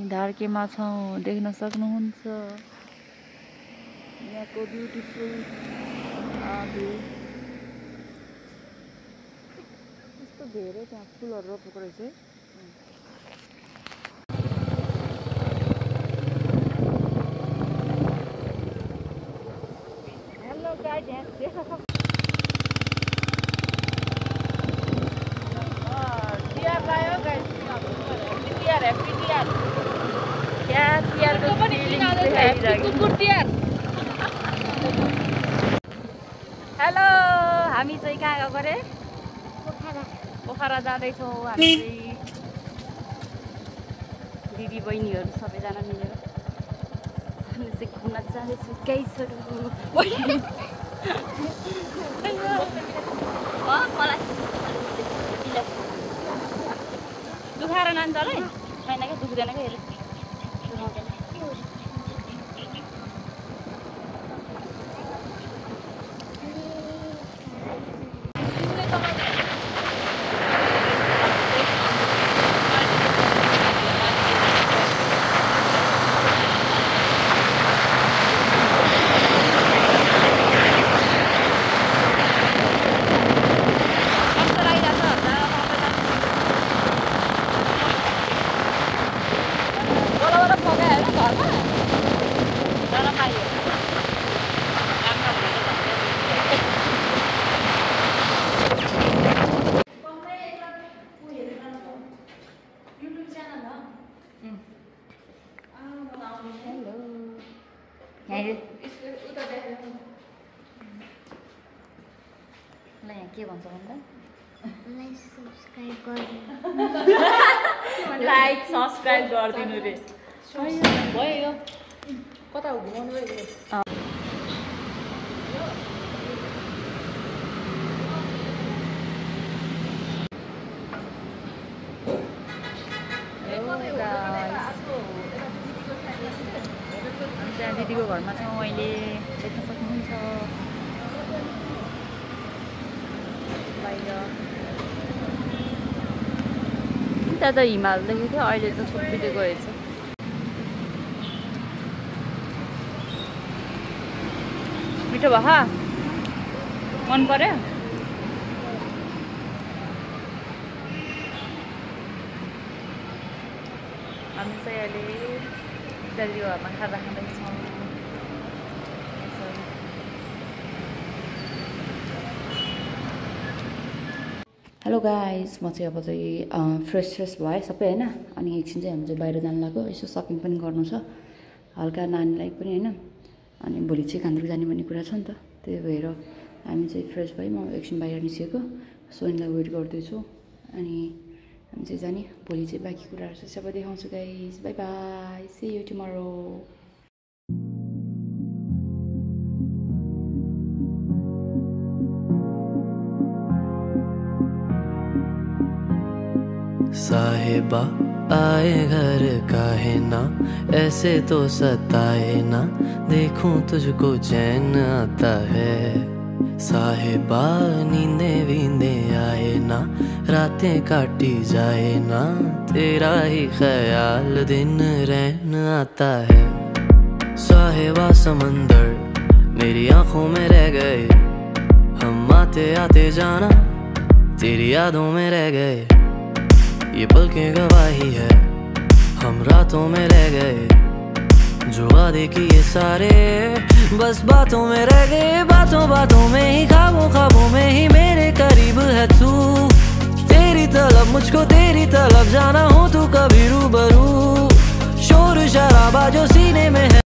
धार्केमा छौँ, देख्न सक्नुहुन्छ यहाँको ब्युटिफुल भ्यू। कस्तो धेरै त्यहाँ फुलहरू रोपेको रहेछ है। हेलो गाइस, यहाँ देख्न सक्नुहुन्छ हेलो, हामी चाहिँ कहाँ गएको रे? पोखरा जाँदैछौँ हामी चाहिँ, दिदी बहिनीहरू सबैजना मिलेर घुम्न जाँदैछौँ। गाइसहरू दुखाएर नानीलाई छैन क्या, दुख्दैन क्या, यसले दुखाउँदैन। यहाँ के भन्छ भन्दा लाइक सब्सक्राइब गरिदिनु रे। भयो यो कता हो घुमाउनु भयो। त्यहाँ दिदीको घरमा छौँ अहिले, देख्न सक्नुहुन्छ बाहिर। त्यहाँ त हिमाल देखेको थियो, अहिले त सुक्दै गएछ। मिठो भयो, मन पर्यो। हामी चाहिँ अहिले दार्जिलिङ घरमा खाजा खाँदैछौँ। हेलो गाइस, म चाहिँ अब चाहिँ फ्रेस भएँ सबै होइन। अनि एकछिन चाहिँ हामी चाहिँ बाहिर जानु लाग्यो, यसो सपिङ पनि गर्नु छ हल्का नानीलाई पनि होइन। अनि भोलि चाहिँ कान्द्रुक जाने भन्ने कुरा छ नि त, त्यही भएर हामी चाहिँ फ्रेस भएँ। म एकछिन बाहिर निस्केको, सोनीलाई वेट गर्दैछु। अनि हामी चाहिँ जाने, भोलि चाहिँ बाँकी कुराहरू चाहिँ सबै देखाउँछु guys. Bye bye, see you tomorrow. साहिबा आए घर काहे ना, ऐसे तो सताए ना, देखूं तुझको चैन आता है। साहिबा नींदे वींदे आए ना, रातें काटी जाए ना, तेरा ही ख्याल दिन रहन आता है। साहिबा समंदर मेरी आंखों में रह गए, हम आते आते जाना तेरी यादों में रह गए। ये पल की गवाही है, हम रातों में रह गए, जो वादे किए सारे बस बातों में रह गए। बातों बातों में ही, ख्वाबों ख्वाबों में ही मेरे करीब है तू। तेरी तलब मुझको, तेरी तलब जाना हो तू कभी रूबरू। शोर शराबा जो सीने में है।